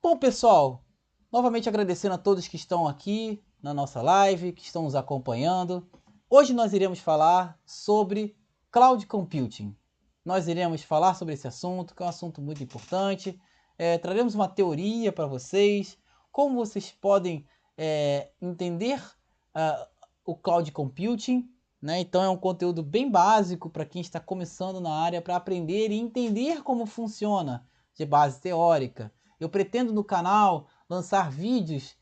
Bom, pessoal, novamente agradecendo a todos que estão aqui na nossa live, que estão nos acompanhando. Hoje nós iremos falar sobre Cloud Computing. Nós iremos falar sobre esse assunto, que é um assunto muito importante. Traremos uma teoria para vocês, como vocês podem entender o Cloud Computing, né? Então é um conteúdo bem básico para quem está começando na área, para aprender e entender como funciona, de base teórica. Eu pretendo no canal lançar vídeos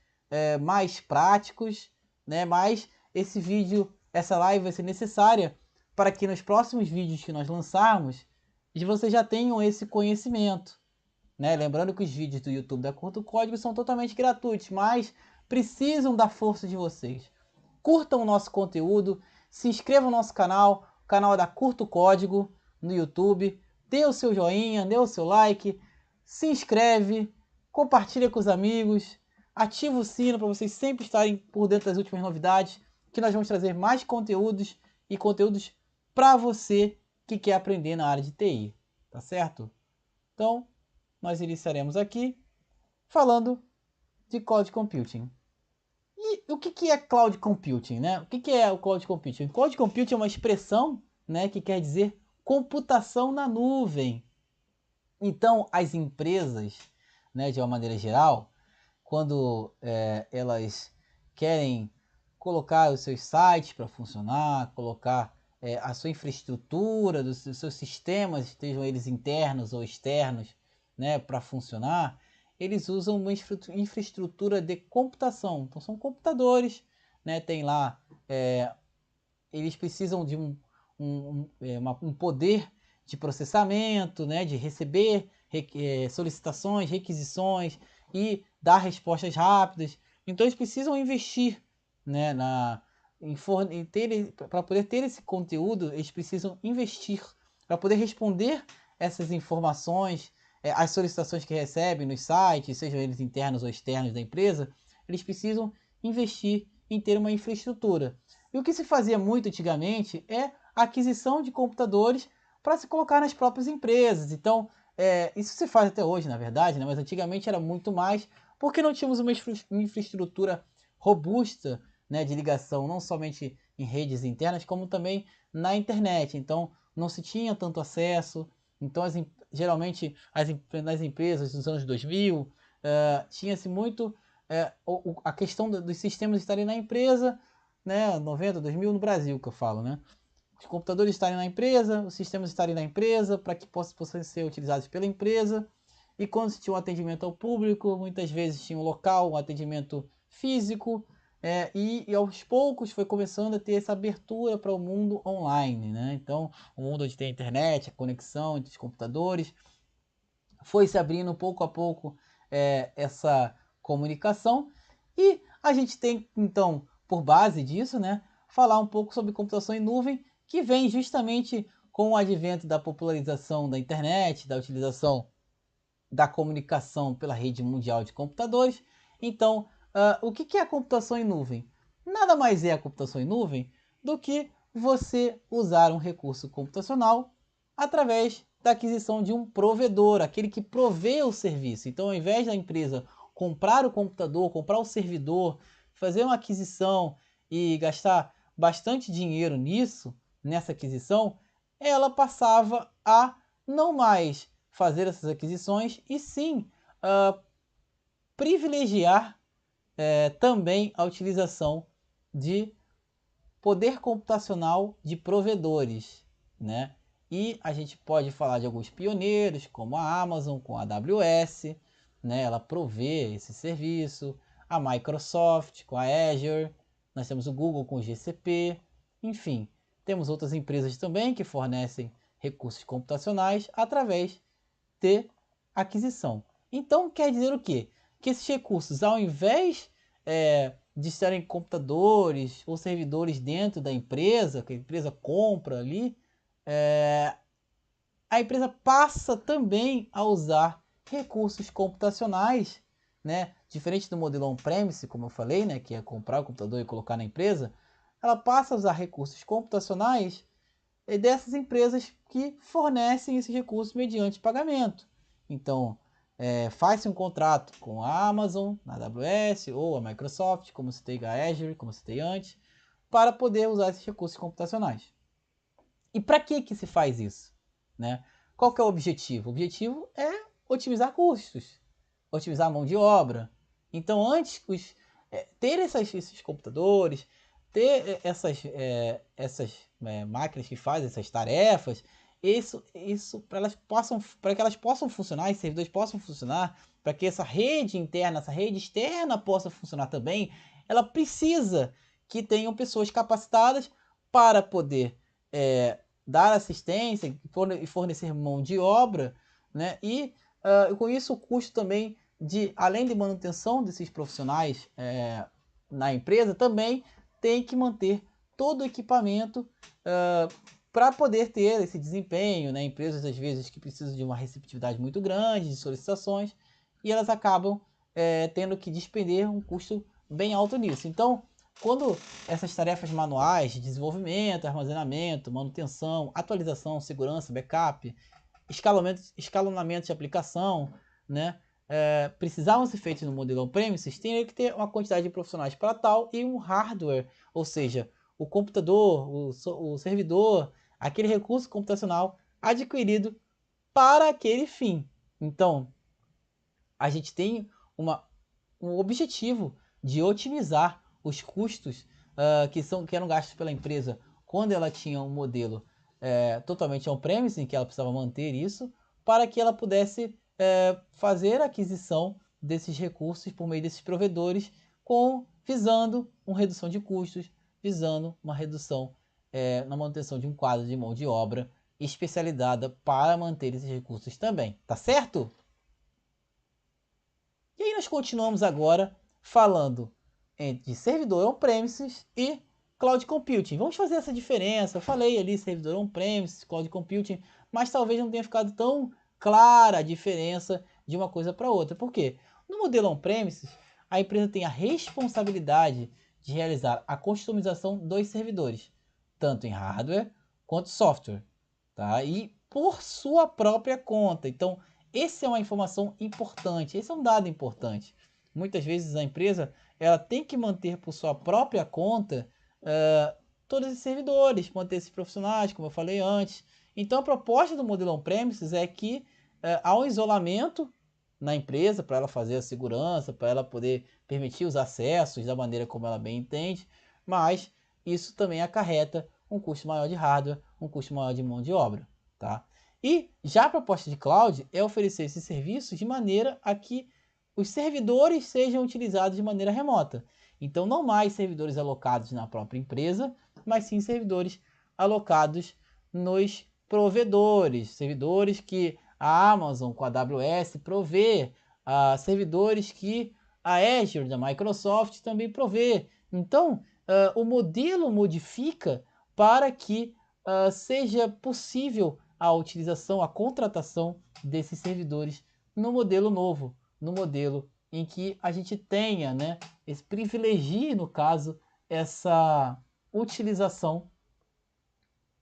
mais práticos, né? Mas essa live vai ser necessária para que nos próximos vídeos que nós lançarmos, vocês já tenham esse conhecimento, né? Lembrando que os vídeos do YouTube da Curto Código são totalmente gratuitos, mas precisam da força de vocês. Curtam o nosso conteúdo, se inscrevam no nosso canal, o canal da Curto Código no YouTube, dê o seu joinha, dê o seu like, se inscreve, compartilha com os amigos, ativa o sino para vocês sempre estarem por dentro das últimas novidades, que nós vamos trazer mais conteúdos e conteúdos para você que quer aprender na área de TI, tá certo? Então, nós iniciaremos aqui falando de Cloud Computing. E o que é Cloud Computing, né? O que é o Cloud Computing? Cloud Computing é uma expressão, né, que quer dizer computação na nuvem. Então, as empresas, né, de uma maneira geral, quando elas querem colocar os seus sites para funcionar, colocar a sua infraestrutura, dos seus sistemas, estejam eles internos ou externos, né, para funcionar, eles usam uma infraestrutura de computação. Então são computadores, né, tem lá, eles precisam de um poder de processamento, né, de receber solicitações, requisições e dar respostas rápidas. Então eles precisam investir, né, para poder ter esse conteúdo, eles precisam investir para poder responder essas informações, as solicitações que recebem nos sites, sejam eles internos ou externos da empresa, eles precisam investir em ter uma infraestrutura. E o que se fazia muito antigamente é a aquisição de computadores para se colocar nas próprias empresas. Então, isso se faz até hoje, na verdade, né? Mas antigamente era muito mais, porque não tínhamos uma infraestrutura robusta, né, de ligação, não somente em redes internas, como também na internet. Então, não se tinha tanto acesso. Então, geralmente, nas empresas dos anos 2000, tinha-se muito a questão dos sistemas estarem na empresa, né, 90, 2000 no Brasil que eu falo, né? Os computadores estarem na empresa, os sistemas estarem na empresa, para que possam ser utilizados pela empresa. E quando se tinha um atendimento ao público, muitas vezes tinha um local, um atendimento físico, e aos poucos foi começando a ter essa abertura para o mundo online, né? Então, o mundo onde tem a internet, a conexão entre os computadores, foi se abrindo pouco a pouco essa comunicação. E a gente tem, então, por base disso, né, falar um pouco sobre computação em nuvem, que vem justamente com o advento da popularização da internet, da utilização da comunicação pela rede mundial de computadores. Então, o que é a computação em nuvem? Nada mais é a computação em nuvem do que você usar um recurso computacional através da aquisição de um provedor, aquele que provê o serviço. Então, ao invés da empresa comprar o computador, comprar o servidor, fazer uma aquisição e gastar bastante dinheiro nessa aquisição, ela passava a não mais fazer essas aquisições e sim privilegiar também a utilização de poder computacional de provedores, né? E a gente pode falar de alguns pioneiros, como a Amazon com a AWS, né? Ela provê esse serviço, a Microsoft com a Azure, nós temos o Google com o GCP, enfim, temos outras empresas também que fornecem recursos computacionais através de aquisição. Então quer dizer o quê? Que esses recursos, ao invés de estarem computadores ou servidores dentro da empresa, que a empresa compra ali, a empresa passa também a usar recursos computacionais, né? Diferente do modelo on-premise, como eu falei, né, que é comprar o computador e colocar na empresa, ela passa a usar recursos computacionais dessas empresas que fornecem esses recursos mediante pagamento. Então, faz-se um contrato com a Amazon, a AWS ou a Microsoft, como citei a Azure, como citei antes, para poder usar esses recursos computacionais. E para que se faz isso? Né? Qual que é o objetivo? O objetivo é otimizar custos, otimizar a mão de obra. Então, antes, ter esses computadores, ter essas máquinas que fazem essas tarefas, isso para que elas possam funcionar, esses servidores possam funcionar, para que essa rede interna, essa rede externa possa funcionar também, ela precisa que tenham pessoas capacitadas para poder dar assistência e fornecer mão de obra, né? E com isso o custo também além de manutenção desses profissionais na empresa, também tem que manter todo o equipamento para poder ter esse desempenho, né? Empresas às vezes que precisam de uma receptividade muito grande de solicitações e elas acabam tendo que despender um custo bem alto nisso. Então, quando essas tarefas manuais de desenvolvimento, armazenamento, manutenção, atualização, segurança, backup, escalonamento de aplicação, né, precisavam ser feitos no modelo on-premises, tinha que ter uma quantidade de profissionais para tal e um hardware, ou seja, o computador, o servidor, aquele recurso computacional adquirido para aquele fim. Então, a gente tem um objetivo de otimizar os custos que eram gastos pela empresa quando ela tinha um modelo totalmente on-premise, em que ela precisava manter isso, para que ela pudesse fazer a aquisição desses recursos por meio desses provedores, visando uma redução de custos, visando uma redução na manutenção de um quadro de mão de obra especializada para manter esses recursos também, tá certo? E aí nós continuamos agora falando entre servidor on-premises e cloud computing. Vamos fazer essa diferença. Eu falei ali servidor on-premises, cloud computing, mas talvez não tenha ficado tão clara a diferença de uma coisa para outra. Por quê? No modelo on-premises, a empresa tem a responsabilidade de realizar a customização dos servidores, tanto em hardware quanto software, tá? E por sua própria conta. Então, essa é uma informação importante, esse é um dado importante. Muitas vezes a empresa ela tem que manter por sua própria conta todos os servidores, manter esses profissionais, como eu falei antes. Então a proposta do modelo on-premises é que há um isolamento na empresa para ela fazer a segurança, para ela poder permitir os acessos da maneira como ela bem entende, mas isso também acarreta um custo maior de hardware, um custo maior de mão de obra, tá? E já a proposta de cloud é oferecer esses serviços de maneira a que os servidores sejam utilizados de maneira remota. Então, não mais servidores alocados na própria empresa, mas sim servidores alocados nos provedores, servidores que a Amazon com a AWS provê, servidores que a Azure da Microsoft também provê. Então, o modelo modifica para que seja possível a utilização, a contratação desses servidores no modelo novo, no modelo em que a gente tenha, né, privilegie, no caso, essa utilização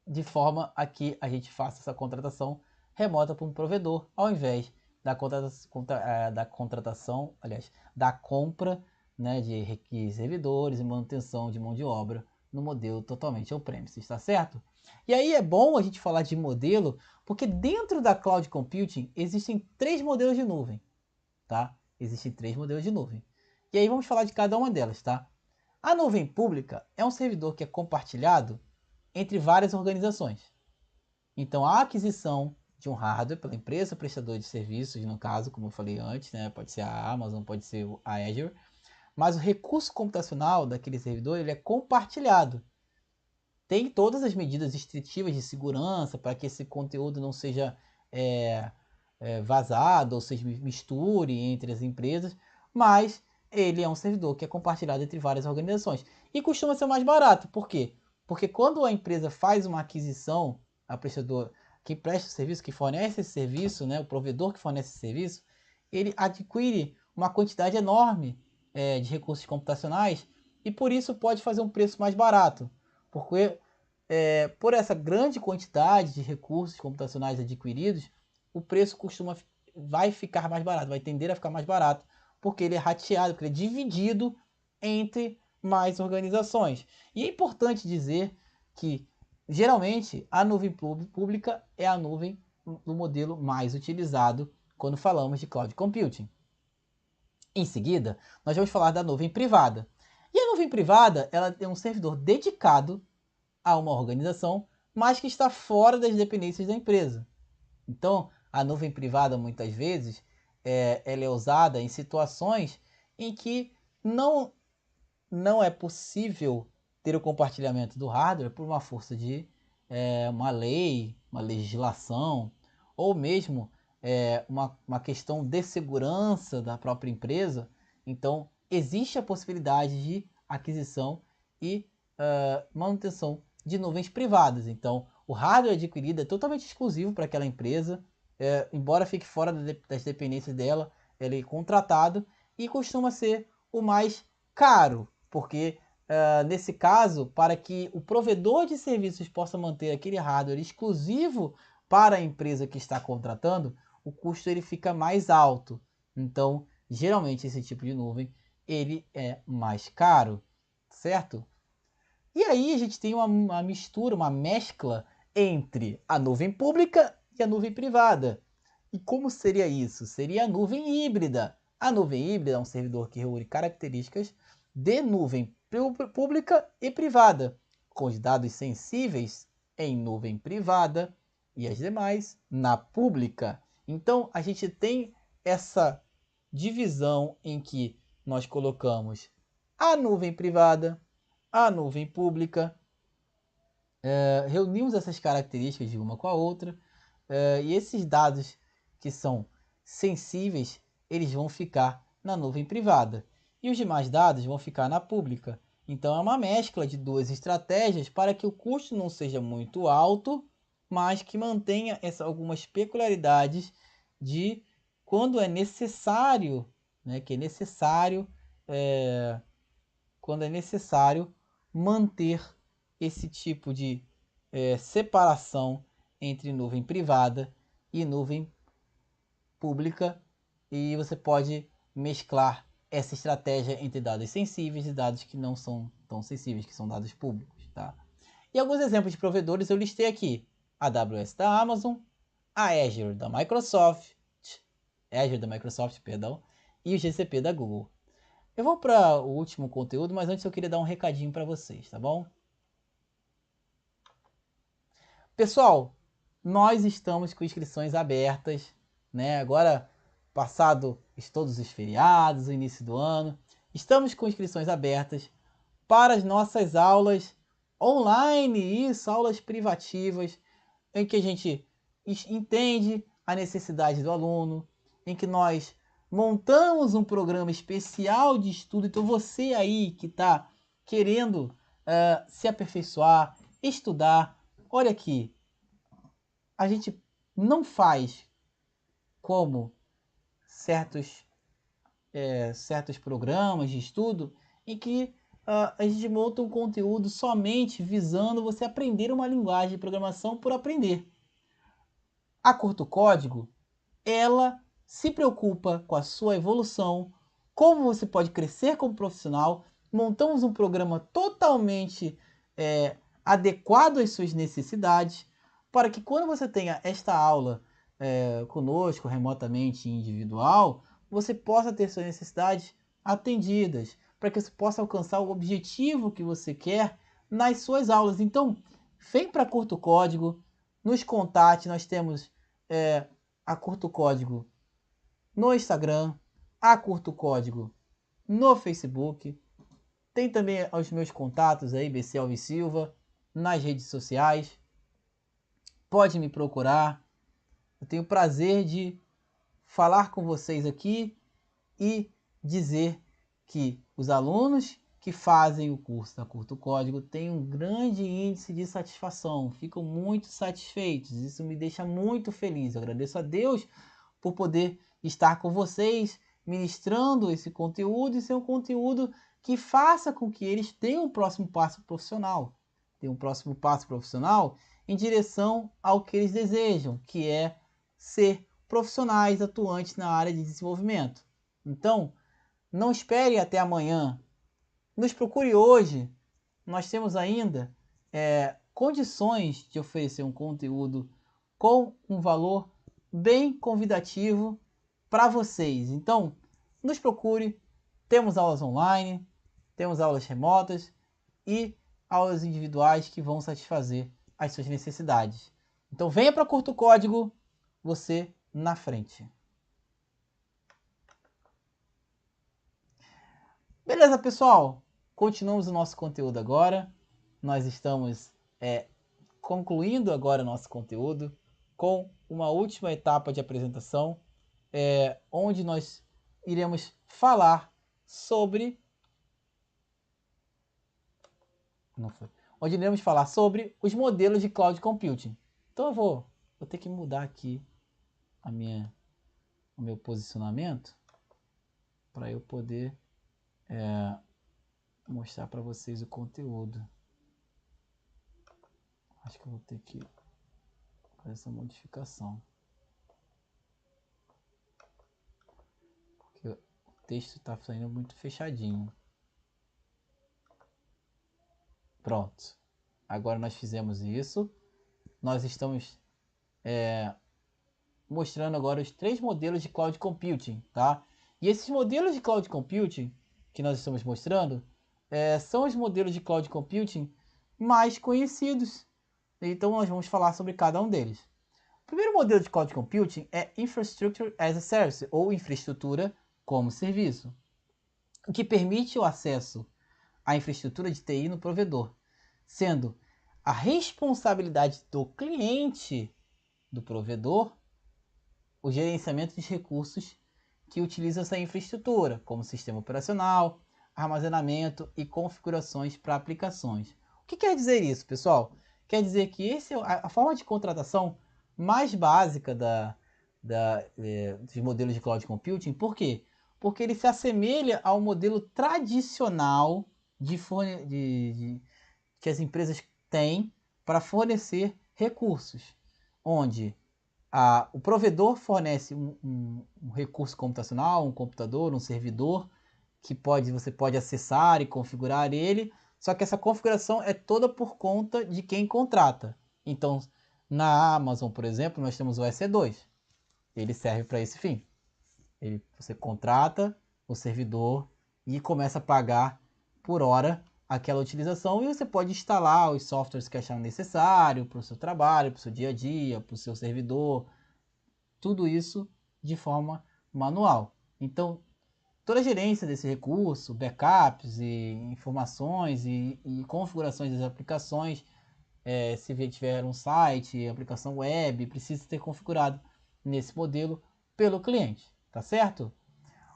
de forma a que a gente faça essa contratação remota para um provedor, ao invés da contratação, aliás, da compra, né, de servidores e manutenção de mão de obra no modelo totalmente on-premises, está certo? E aí é bom a gente falar de modelo, porque dentro da Cloud Computing existem 3 modelos de nuvem, tá? Existem 3 modelos de nuvem. E aí vamos falar de cada uma delas, tá? A nuvem pública é um servidor que é compartilhado entre várias organizações. Então a aquisição de um hardware pela empresa prestadora de serviços, no caso, como eu falei antes, né? Pode ser a Amazon, pode ser a Azure, mas o recurso computacional daquele servidor ele é compartilhado. Tem todas as medidas restritivas de segurança para que esse conteúdo não seja vazado ou seja misture entre as empresas, mas ele é um servidor que é compartilhado entre várias organizações e costuma ser mais barato. Por quê? Porque quando a empresa faz uma aquisição, a prestador que presta o serviço, que fornece esse serviço, né, o provedor que fornece esse serviço, ele adquire uma quantidade enorme de recursos computacionais e por isso pode fazer um preço mais barato, porque por essa grande quantidade de recursos computacionais adquiridos, o preço costuma vai ficar mais barato, vai tender a ficar mais barato, porque ele é rateado, porque ele é dividido entre mais organizações. E é importante dizer que, geralmente, a nuvem pública é a nuvem do modelo mais utilizado quando falamos de cloud computing. Em seguida, nós vamos falar da nuvem privada. E a nuvem privada, ela tem um servidor dedicado a uma organização, mas que está fora das dependências da empresa. Então, a nuvem privada, muitas vezes, ela é usada em situações em que não é possível ter o compartilhamento do hardware por uma força de uma lei, uma legislação, ou mesmo uma questão de segurança da própria empresa. Então, existe a possibilidade de aquisição e manutenção de nuvens privadas. Então, o hardware adquirido é totalmente exclusivo para aquela empresa, embora fique fora das dependências dela, ele é contratado e costuma ser o mais caro, porque nesse caso, para que o provedor de serviços possa manter aquele hardware exclusivo para a empresa que está contratando, o custo ele fica mais alto. Então, geralmente esse tipo de nuvem ele é mais caro, certo? E aí a gente tem uma mistura, uma mescla entre a nuvem pública e a nuvem privada. E como seria isso? Seria a nuvem híbrida. A nuvem híbrida é um servidor que reúne características de nuvem pública e privada, com os dados sensíveis em nuvem privada e as demais na pública. Então a gente tem essa divisão em que nós colocamos a nuvem privada, a nuvem pública, reunimos essas características de uma com a outra, e esses dados que são sensíveis, eles vão ficar na nuvem privada e os demais dados vão ficar na pública. Então é uma mescla de duas estratégias para que o custo não seja muito alto, mas que mantenha algumas peculiaridades de quando é necessário, né, quando é necessário manter esse tipo de separação entre nuvem privada e nuvem pública, e você pode mesclar essa estratégia entre dados sensíveis e dados que não são tão sensíveis, que são dados públicos, tá? E alguns exemplos de provedores eu listei aqui: a AWS da Amazon, a Azure da Microsoft, perdão, e o GCP da Google. Eu vou para o último conteúdo, mas antes eu queria dar um recadinho para vocês, tá bom? Pessoal, nós estamos com inscrições abertas, né? Agora, passado todos os feriados, o início do ano, estamos com inscrições abertas para as nossas aulas online, isso, aulas privativas, em que a gente entende a necessidade do aluno, em que nós montamos um programa especial de estudo. Então você aí que está querendo se aperfeiçoar, estudar, olha aqui, a gente não faz como certos programas de estudo em que a gente monta um conteúdo somente visando você aprender uma linguagem de programação por aprender. A Curto Código, ela se preocupa com a sua evolução, como você pode crescer como profissional. Montamos um programa totalmente adequado às suas necessidades, para que quando você tenha esta aula conosco, remotamente individual, você possa ter suas necessidades atendidas, para que você possa alcançar o objetivo que você quer nas suas aulas. Então, vem para Curto Código, nos contate, nós temos a Curto Código no Instagram, a Curto Código no Facebook, tem também os meus contatos aí, BC Alves Silva, nas redes sociais, pode me procurar, eu tenho o prazer de falar com vocês aqui e dizer que os alunos que fazem o curso da Curto Código têm um grande índice de satisfação, ficam muito satisfeitos, isso me deixa muito feliz. Eu agradeço a Deus por poder estar com vocês, ministrando esse conteúdo e ser um conteúdo que faça com que eles tenham um próximo passo profissional, em direção ao que eles desejam, que é ser profissionais atuantes na área de desenvolvimento. Então, não espere até amanhã. Nos procure hoje. Nós temos ainda condições de oferecer um conteúdo com um valor bem convidativo para vocês. Então, nos procure. Temos aulas online, temos aulas remotas e aulas individuais que vão satisfazer as suas necessidades. Então, venha para Curto Código, você na frente. Beleza, pessoal? Continuamos o nosso conteúdo agora. Nós estamos concluindo agora nosso conteúdo com uma última etapa de apresentação, onde nós iremos falar sobre... Onde iremos falar sobre os modelos de Cloud Computing. Então eu vou ter que mudar aqui o meu posicionamento para eu poder mostrar para vocês o conteúdo. Acho que eu vou ter que fazer essa modificação, porque o texto está saindo muito fechadinho. Pronto. Agora nós fizemos isso. Nós estamos mostrando agora os 3 modelos de Cloud Computing, tá? E esses modelos de Cloud Computing que nós estamos mostrando são os modelos de Cloud Computing mais conhecidos. Então nós vamos falar sobre cada um deles. O primeiro modelo de Cloud Computing é Infrastructure as a Service, ou infraestrutura como serviço, o que permite o acesso à infraestrutura de TI no provedor, sendo a responsabilidade do cliente do provedor o gerenciamento de recursos que utiliza essa infraestrutura, como sistema operacional, armazenamento e configurações para aplicações. O que quer dizer isso, pessoal? Quer dizer que essa é a forma de contratação mais básica dos modelos de Cloud Computing. Por quê? Porque ele se assemelha ao modelo tradicional que as empresas têm para fornecer recursos, onde o provedor fornece um recurso computacional, um computador, um servidor, que você pode acessar e configurar ele, só que essa configuração é toda por conta de quem contrata. Então, na Amazon, por exemplo, nós temos o EC2. Ele serve para esse fim. Você contrata o servidor e começa a pagar por hora aquela utilização, e você pode instalar os softwares que achar necessário para o seu trabalho, para o seu dia a dia, para o seu servidor, tudo isso de forma manual. Então, toda a gerência desse recurso, backups e informações e configurações das aplicações, se tiver um site, aplicação web, precisa ser configurado nesse modelo pelo cliente, tá certo?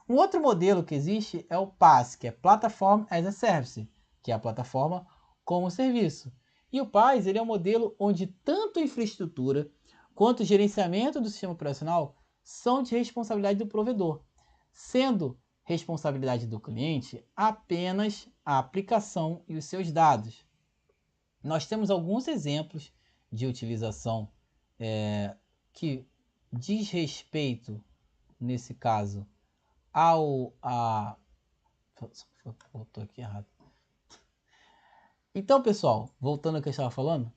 Um outro modelo que existe é o PaaS, que é Platform as a Service, que é a plataforma como serviço. E o PaaS, ele é um modelo onde tanto a infraestrutura quanto o gerenciamento do sistema operacional são de responsabilidade do provedor, sendo responsabilidade do cliente apenas a aplicação e os seus dados. Nós temos alguns exemplos de utilização que diz respeito, nesse caso, voltou aqui errado. Então, pessoal, voltando ao que eu estava falando,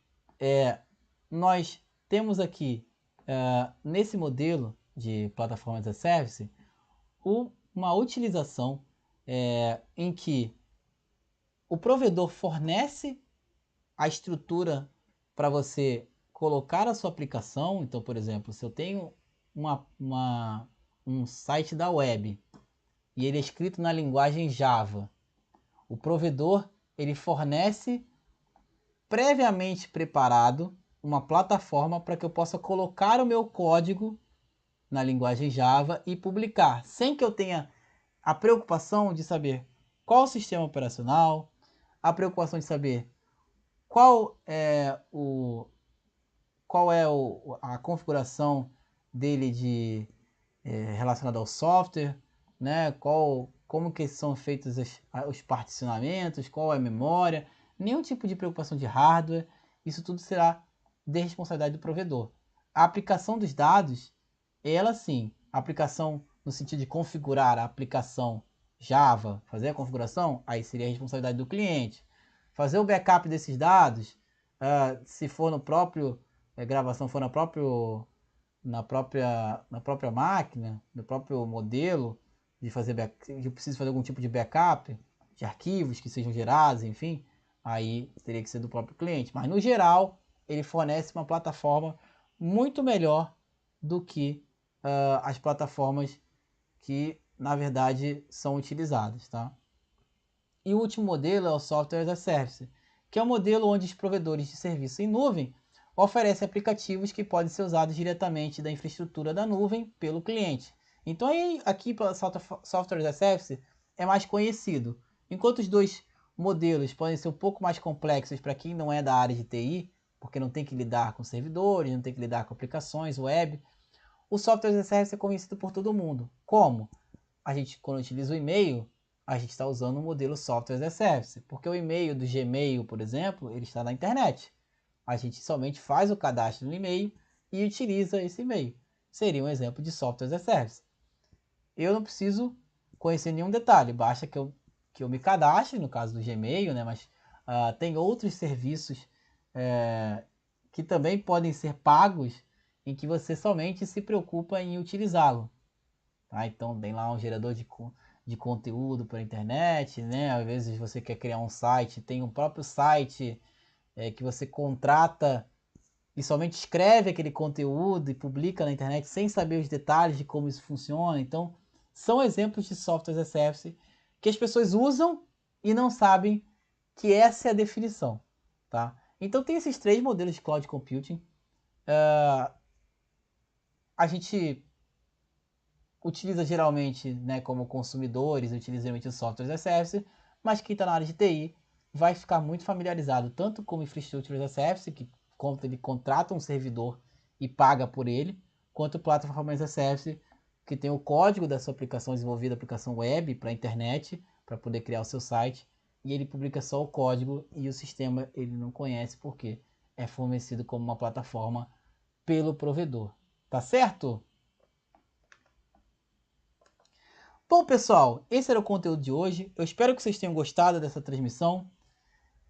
nós temos aqui, nesse modelo de plataforma as a service, uma utilização em que o provedor fornece a estrutura para você colocar a sua aplicação. Então, por exemplo, se eu tenho um site da web e ele é escrito na linguagem Java, o provedor ele fornece previamente preparado uma plataforma para que eu possa colocar o meu código na linguagem Java e publicar, sem que eu tenha a preocupação de saber qual o sistema operacional, a preocupação de saber qual é a configuração dele relacionada ao software, né? Como que são feitos os particionamentos, qual é a memória, nenhum tipo de preocupação de hardware. Isso tudo será de responsabilidade do provedor. A aplicação dos dados ela sim, a aplicação no sentido de configurar a aplicação Java, fazer a configuração, aí seria a responsabilidade do cliente. Fazer o backup desses dados, se for no próprio, gravação for na própria máquina, no próprio modelo, eu preciso fazer algum tipo de backup de arquivos que sejam gerados, enfim, aí teria que ser do próprio cliente. Mas no geral, ele fornece uma plataforma muito melhor do que as plataformas que na verdade são utilizadas, tá? E o último modelo é o Software as a Service, que é um modelo onde os provedores de serviço em nuvem oferecem aplicativos que podem ser usados diretamente da infraestrutura da nuvem pelo cliente. Então aí, aqui para Software as a Service é mais conhecido. Enquanto os dois modelos podem ser um pouco mais complexos para quem não é da área de TI, porque não tem que lidar com servidores, não tem que lidar com aplicações web, o Software as a Service é conhecido por todo mundo. Como? A gente, quando utiliza o e-mail, a gente está usando o modelo Software as a Service, porque o e-mail do Gmail, por exemplo, ele está na internet. A gente somente faz o cadastro no e-mail e utiliza esse e-mail. Seria um exemplo de Software as a Service. Eu não preciso conhecer nenhum detalhe, basta que eu me cadastre, no caso do Gmail, né? Mas tem outros serviços que também podem ser pagos em que você somente se preocupa em utilizá-lo. Tá? Então tem lá um gerador de conteúdo para a internet, né? Às vezes você quer criar um site, tem um próprio site que você contrata e somente escreve aquele conteúdo e publica na internet sem saber os detalhes de como isso funciona. Então, são exemplos de software as a service que as pessoas usam e não sabem que essa é a definição, tá? Então, tem esses três modelos de cloud computing. A gente utiliza geralmente, né, como consumidores, utiliza geralmente o software as a service, mas quem está na área de TI vai ficar muito familiarizado tanto com infraestrutura as a service, que ele contrata um servidor e paga por ele, quanto plataforma as a service, que tem o código da sua aplicação desenvolvida, aplicação web para a internet, para poder criar o seu site, e ele publica só o código e o sistema ele não conhece porque é fornecido como uma plataforma pelo provedor. Tá certo? Bom, pessoal, esse era o conteúdo de hoje. Eu espero que vocês tenham gostado dessa transmissão.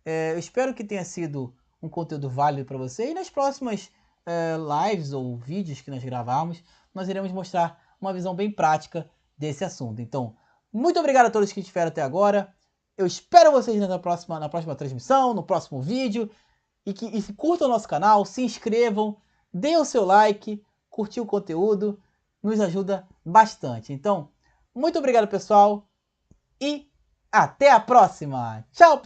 Eu espero que tenha sido um conteúdo válido para você. E nas próximas lives ou vídeos que nós gravarmos, nós iremos mostrar uma visão bem prática desse assunto. Então, muito obrigado a todos que estiveram até agora. Eu espero vocês na próxima transmissão, no próximo vídeo. E curtam o nosso canal, se inscrevam, deem o seu like, curtir o conteúdo, nos ajuda bastante. Então, muito obrigado, pessoal, e até a próxima. Tchau, pessoal.